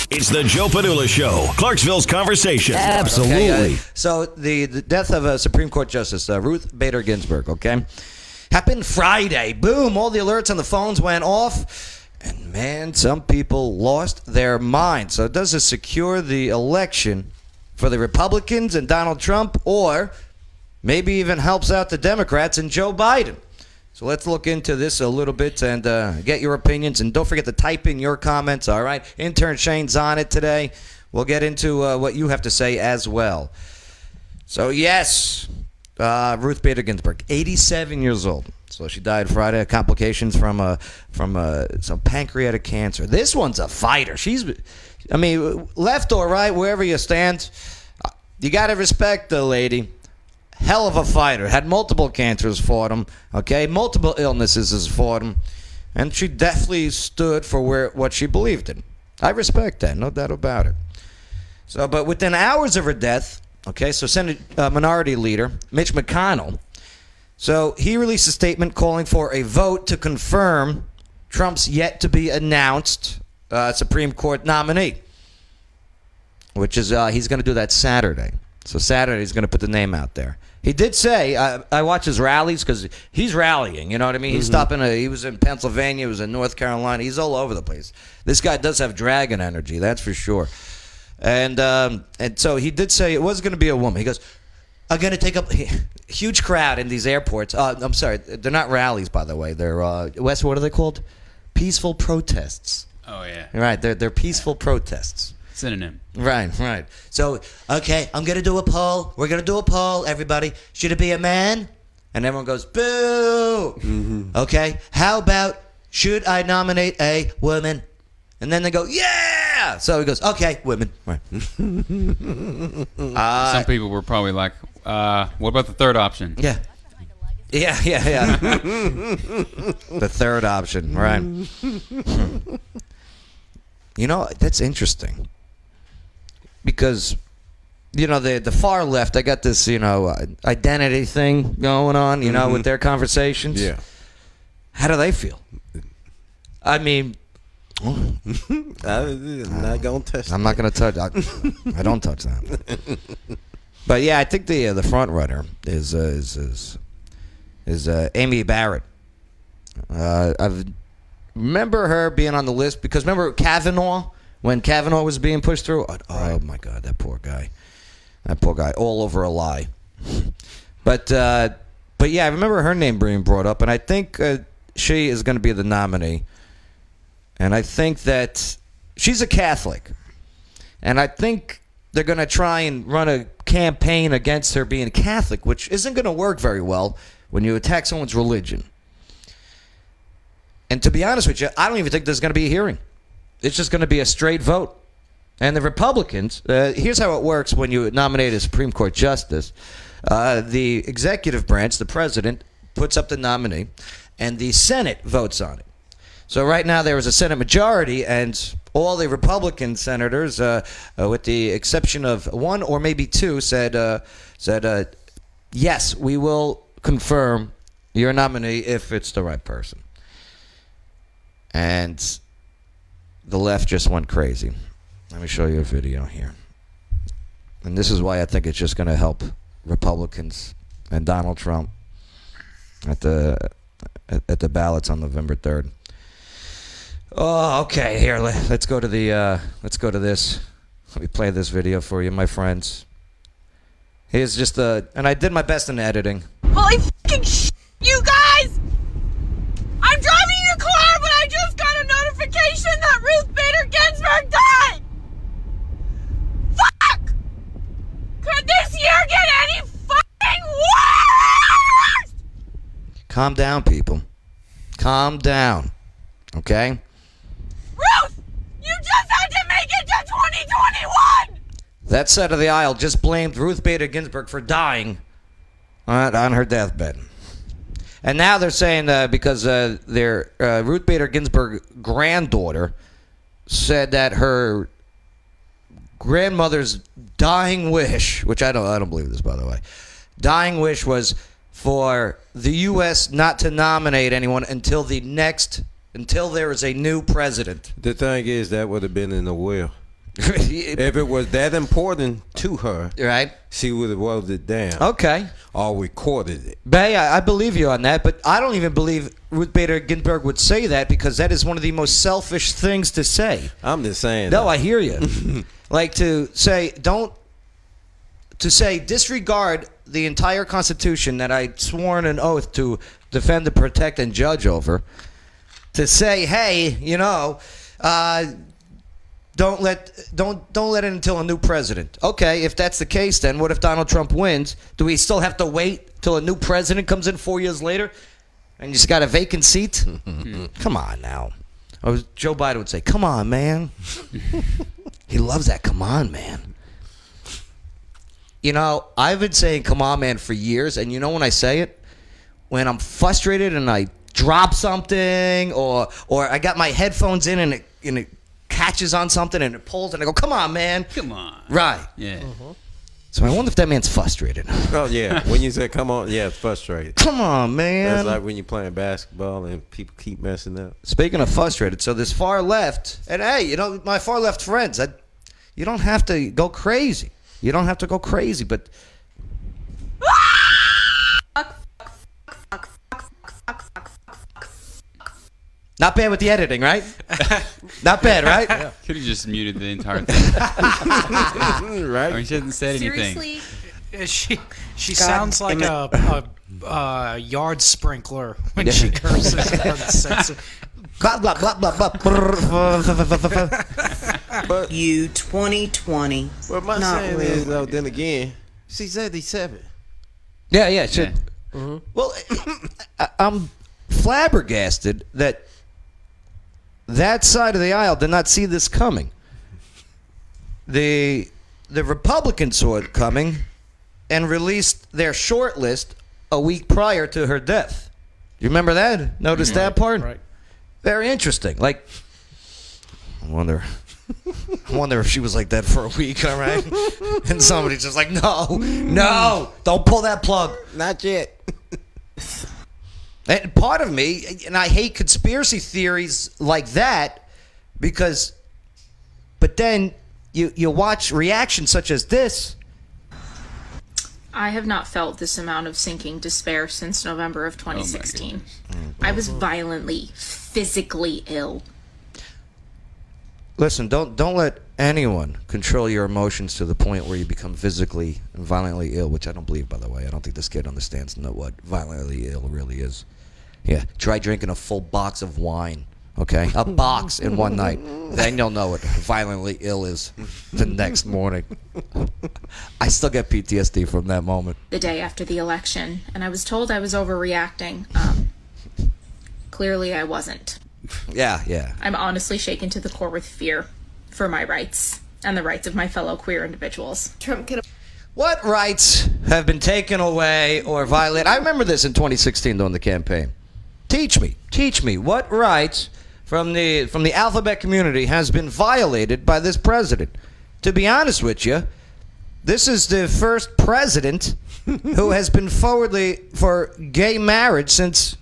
It's the Joe Padula Show, Clarksville's conversation. Absolutely. Okay, so the death of a Supreme Court Justice, Ruth Bader Ginsburg, okay, happened Friday. Boom, all the alerts on the phones went off. And, man, some people lost their minds. So does this secure the election for the Republicans and Donald Trump, or maybe even helps out the Democrats and Joe Biden? So let's look into this a little bit and get your opinions. And don't forget to type in your comments, all right? Intern Shane's on it today. We'll get into what you have to say as well. So, yes, Ruth Bader Ginsburg, 87 years old. So she died Friday of complications from some pancreatic cancer. This one's a fighter. Left or right, wherever you stand, you got to respect the lady. Hell of a fighter. Had multiple cancers, fought him. Okay, multiple illnesses has fought him, and she definitely stood for what she believed in. I respect that, no doubt about it. So, but within hours of her death, okay, so Senate Minority Leader Mitch McConnell, so he released a statement calling for a vote to confirm Trump's yet-to-be-announced Supreme Court nominee, which is he's going to do that Saturday. So Saturday he's going to put the name out there. He did say, I watch his rallies because he's rallying, you know what I mean? He's stopping, he was in Pennsylvania, he was in North Carolina, he's all over the place. This guy does have dragon energy, that's for sure. And so he did say it was going to be a woman. He goes, I'm going to take up a huge crowd in these airports. I'm sorry, they're not rallies, by the way. They're, Wes, what are they called? Peaceful protests. Oh, yeah. Right, they're peaceful protests. Synonym. Right. So, okay, I'm going to do a poll. We're going to do a poll, everybody. Should it be a man? And everyone goes, boo! Mm-hmm. Okay, how about, should I nominate a woman? And then they go, yeah! So he goes, okay, women. Right. Some people were probably like, what about the third option? Yeah. The third option, right. You know, that's interesting. Because, you know, the far left, I got this, identity thing going on, with their conversations. Yeah. How do they feel? I mean, I'm not going to touch I'm not going to touch. I don't touch that. But yeah, I think the front runner is Amy Barrett. I remember her being on the list because remember Kavanaugh, when Kavanaugh was being pushed through. Oh my God, that poor guy, all over a lie. But yeah, I remember her name being brought up, and I think she is going to be the nominee. And I think that she's a Catholic, and I think they're going to try and run a campaign against her being Catholic, which isn't going to work very well when you attack someone's religion. And to be honest with you, I don't even think there's going to be a hearing. It's just going to be a straight vote. And the Republicans, here's how it works when you nominate a Supreme Court justice. The executive branch, the president, puts up the nominee, and the Senate votes on it. So right now there is a Senate majority, and all the Republican senators, with the exception of one or maybe two, said, yes, we will confirm your nominee if it's the right person. And the left just went crazy. Let me show you a video here. And this is why I think it's just going to help Republicans and Donald Trump at the ballots on November 3rd. Oh, okay. Here, let's go to this. Let me play this video for you, my friends. Here's just and I did my best in editing. Holy fucking you guys! I'm driving your car, but I just got a notification that Ruth Bader Ginsburg died! Fuck! Could this year get any fucking worse? Calm down, people. Calm down. Okay? Ruth! You just had to make it to 2021! That side of the aisle just blamed Ruth Bader Ginsburg for dying on her deathbed. And now they're saying because their Ruth Bader Ginsburg granddaughter said that her grandmother's dying wish, which I don't believe this, by the way, dying wish was for the U.S. not to nominate anyone until there is a new president. The thing is, that would have been in the will. If it was that important to her, Right? she would have wrote it down Okay. or recorded it. Bay, I believe you on that, but I don't even believe Ruth Bader Ginsburg would say that because that is one of the most selfish things to say. I'm just saying. No, I hear you. Like to say, disregard the entire Constitution that I sworn an oath to defend, to protect, and judge over. To say, hey, don't let it until a new president. Okay, if that's the case, then what if Donald Trump wins? Do we still have to wait till a new president comes in 4 years later, and you just got a vacant seat? Come on now. Joe Biden would say, "Come on, man." He loves that. Come on, man. I've been saying "come on, man" for years, and when I say it, when I'm frustrated and I drop something, or I got my headphones in and it catches on something and it pulls, and I go, "Come on, man." Come on. Right. Yeah. So I wonder if that man's frustrated. Oh yeah, when you say "come on," yeah, it's frustrated. Come on, man. That's like when you're playing basketball and people keep messing up. Speaking of frustrated, so this far left, and hey, my far left friends, you don't have to go crazy. You don't have to go crazy, but not bad with the editing, right? Not bad, right? Yeah. Could have just muted the entire thing. Right? I mean, she hasn't said anything. Seriously? She sounds like a yard sprinkler when she curses. Blah, blah, blah, blah, blah. But You 2020. But my Not saying really. is, though, then again, she's 87. Yeah. Shit. Well, I'm flabbergasted that side of the aisle did not see this coming. The Republicans saw it coming and released their short list a week prior to her death. You remember that? Notice that part? Right. Very interesting. Like, I wonder if she was like that for a week, all right? And somebody's just like, no, don't pull that plug. Not yet. And part of me, and I hate conspiracy theories like that, but then you watch reactions such as this. I have not felt this amount of sinking despair since November of 2016. I was violently, physically ill. Listen, don't let anyone control your emotions to the point where you become physically and violently ill, which I don't believe, by the way. I don't think this kid understands what violently ill really is. Yeah, try drinking a full box of wine, okay? A box in one night. Then you'll know what violently ill is the next morning. I still get PTSD from that moment. The day after the election, and I was told I was overreacting. Clearly I wasn't. Yeah. I'm honestly shaken to the core with fear for my rights and the rights of my fellow queer individuals. Trump could What rights have been taken away or violated? I remember this in 2016 during the campaign. Teach me what rights from the alphabet community has been violated by this president. To be honest with you, this is the first president who has been forwardly for gay marriage since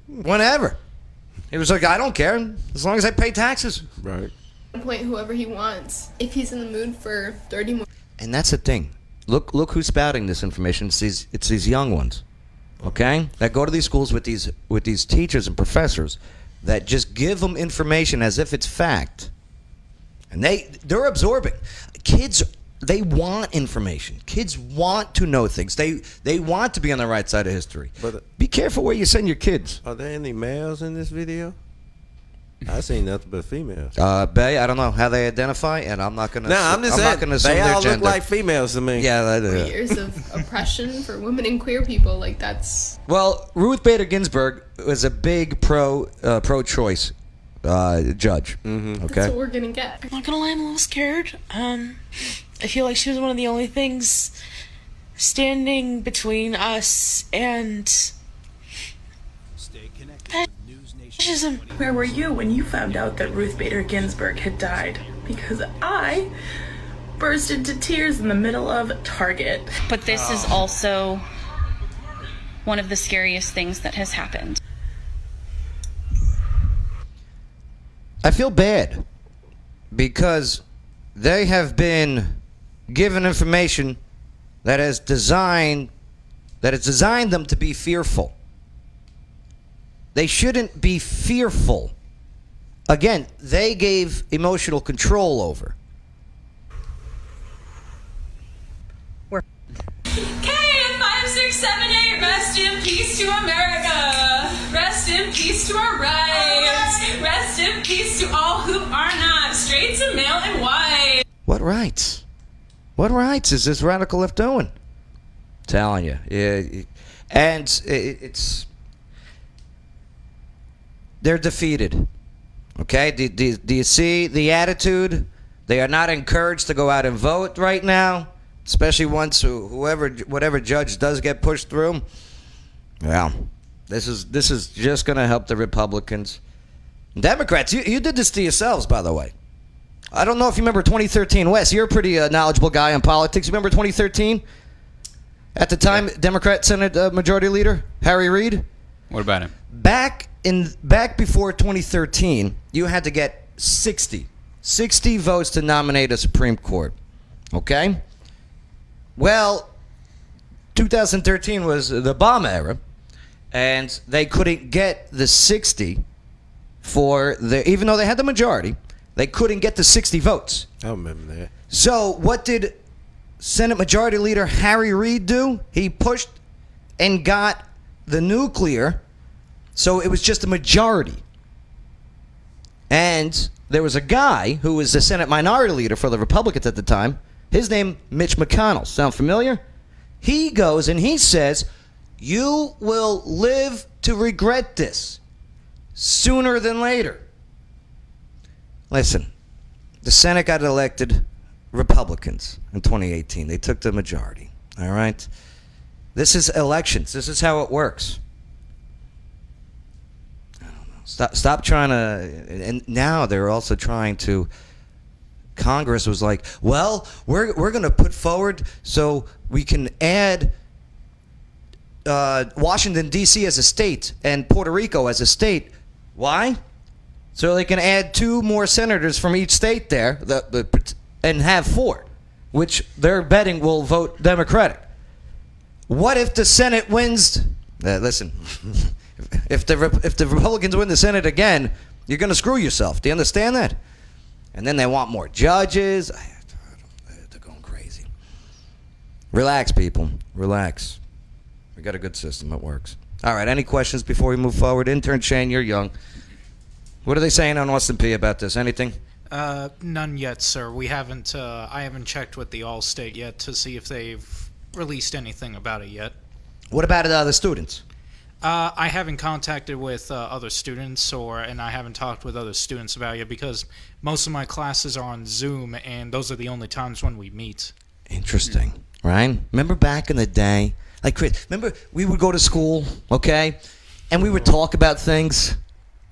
whenever. He was like, I don't care as long as I pay taxes. Right. appoint whoever he wants if he's in the mood for 30 more. And that's the thing. Look who's spouting this information. It's these young ones, okay? That go to these schools with these teachers and professors that just give them information as if it's fact, and they're absorbing. Kids, they want information. Kids want to know things. They want to be on the right side of history. But be careful where you send your kids. Are there any males in this video? I seen nothing but females. Bay, I don't know how they identify, and I'm not gonna. No, I'm just saying not gonna assume they their all gender. look like females to me. Yeah, they do. Years of oppression for women and queer people, like that's. Well, Ruth Bader Ginsburg was a big pro-choice judge. Mm-hmm. Okay. That's what we're gonna get. I'm not gonna lie, I'm a little scared. I feel like she was one of the only things standing between us and fascism. Where were you when you found out that Ruth Bader Ginsburg had died? Because I burst into tears in the middle of Target. But this is also one of the scariest things that has happened. I feel bad because they have been given information that is designed them to be fearful. They shouldn't be fearful. Again, they gave emotional control over. K5678, rest in peace to America. Rest in peace to our rights. Rest in peace to all who are not straight to male and white. What rights? What rights is this radical left doing? Telling you. Yeah, and it's... They're defeated. Okay? Do you see the attitude? They are not encouraged to go out and vote right now. Especially once whatever judge does get pushed through. Yeah, this is just going to help the Republicans. Democrats, you did this to yourselves, by the way. I don't know if you remember 2013. Wes, you're a pretty knowledgeable guy in politics. You remember 2013? At the time, Democrat Senate Majority Leader Harry Reid. What about him? Back before 2013, you had to get 60 votes to nominate a Supreme Court. Okay? Well, 2013 was the Obama era, and they couldn't get the 60 even though they had the majority, they couldn't get the 60 votes. I remember that. So what did Senate Majority Leader Harry Reid do? He pushed and got the nuclear, so it was just a majority. And there was a guy who was the Senate Minority Leader for the Republicans at the time. His name, Mitch McConnell. Sound familiar? He goes and he says, you will live to regret this sooner than later. Listen, the Senate got elected Republicans in 2018. They took the majority. All right? This is elections. This is how it works. I don't know. Stop trying to... And now they're also trying to... Congress was like, well, we're going to put forward so we can add Washington, D.C. as a state and Puerto Rico as a state. Why? So they can add 2 more senators from each state there and have 4, which they're betting will vote Democratic. What if the Senate wins? Listen, if the Republicans win the Senate again, you're going to screw yourself. Do you understand that? And then they want more judges. They're going crazy. Relax, people. Relax. We got a good system. It works. All right. Any questions before we move forward? Intern Shane, you're young. What are they saying on Austin P about this? Anything? None yet, sir. We haven't. I haven't checked with the Allstate yet to see if they've released anything about it yet. What about the students? I haven't contacted with other students, and I haven't talked with other students about it because most of my classes are on Zoom, and those are the only times when we meet. Interesting, right? Remember back in the day, like Chris, remember we would go to school, okay, and we would talk about things.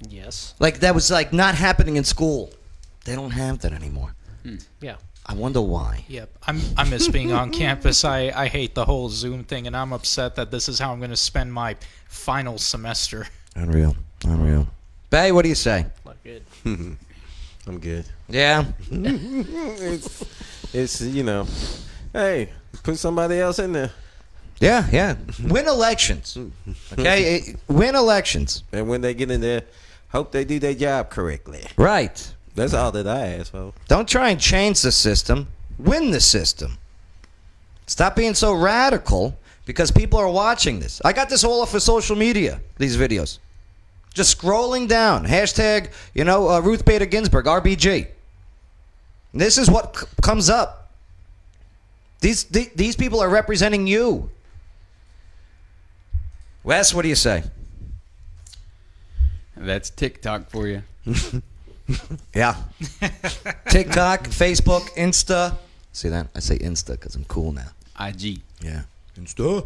Yes. Like that was like not happening in school. They don't have that anymore. Yeah. I wonder why. Yep, I miss being on campus. I hate the whole Zoom thing, and I'm upset that this is how I'm going to spend my final semester. Unreal. Bay, what do you say? Not good. I'm good. Yeah. it's hey, put somebody else in there. Yeah. Win elections. Okay, win elections. And when they get in there, hope they do their job correctly. Right. That's all that I ask for. Don't try and change the system. Win the system. Stop being so radical because people are watching this. I got this all off of social media, these videos. Just scrolling down. Hashtag, Ruth Bader Ginsburg, RBG. This is what comes up. These people are representing you. Wes, what do you say? That's TikTok for you. Yeah. TikTok, Facebook, Insta. See that? I say Insta because I'm cool now. IG. Yeah. Insta.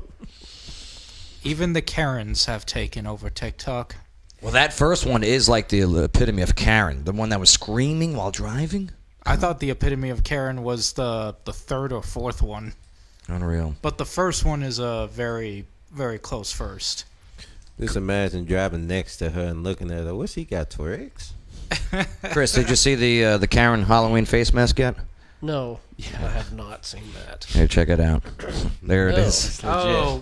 Even the Karens have taken over TikTok. Well, that first one is like the epitome of Karen. The one that was screaming while driving. I thought the epitome of Karen was the third or fourth one. Unreal. But the first one is a very, very close first. Just imagine driving next to her and looking at her. What's she got, Twix? Chris, did you see the Karen Halloween face mask yet? No, I have not seen that. Here, check it out. There it is. Oh,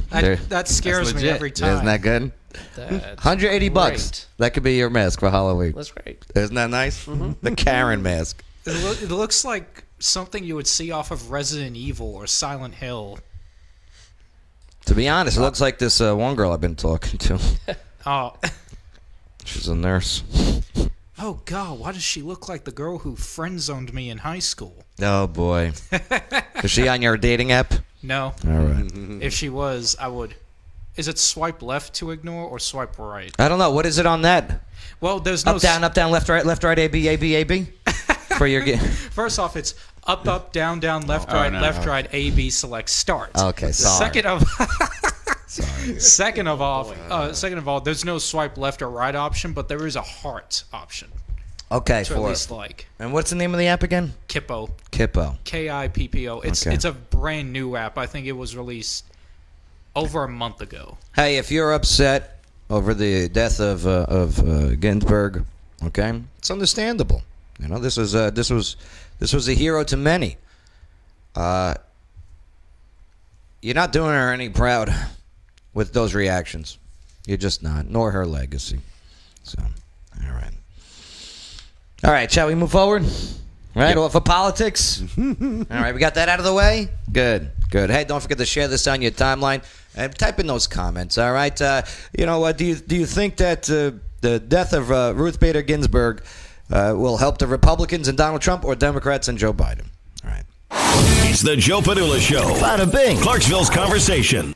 that scares That's me legit. every time. Isn't that good? That's $180. great. That could be your mask for Halloween. That's great. Isn't that nice? The Karen mask. It looks like something you would see off of Resident Evil or Silent Hill. To be honest, it looks like this one girl I've been talking to. Oh, She's a nurse. oh God! Why does she look like the girl who friend zoned me in high school? Oh, boy. Is she on your dating app? No. All right. If she was, I would. Is it swipe left to ignore or swipe right? I don't know. What is it on that? Well, there's no Up, down, left, right, A, B, A, B, A, B? For your game. First off, it's up, down, left, Oh, right, no. left, right, A, B, select, start. Okay, sorry. Second of all, there's no swipe left or right option, but there is a heart option. Okay, To at least like And what's the name of the app again? Kippo. Kippo. Kippo. It's Okay. it's a brand new app. I think it was released over a month ago. Hey, if you're upset over the death of Ginsburg, okay, it's understandable. You know, this was a hero to many. You're not doing her any proud with those reactions. You're just not, nor her legacy. So, all right, shall we move forward? Right, or for politics? All right, we got that out of the way? Good. Hey, don't forget to share this on your timeline and type in those comments, all right? Do you think that the death of Ruth Bader Ginsburg will help the Republicans and Donald Trump or Democrats and Joe Biden? All right. It's the Joe Padula Show. Bada bing. Clarksville's conversation.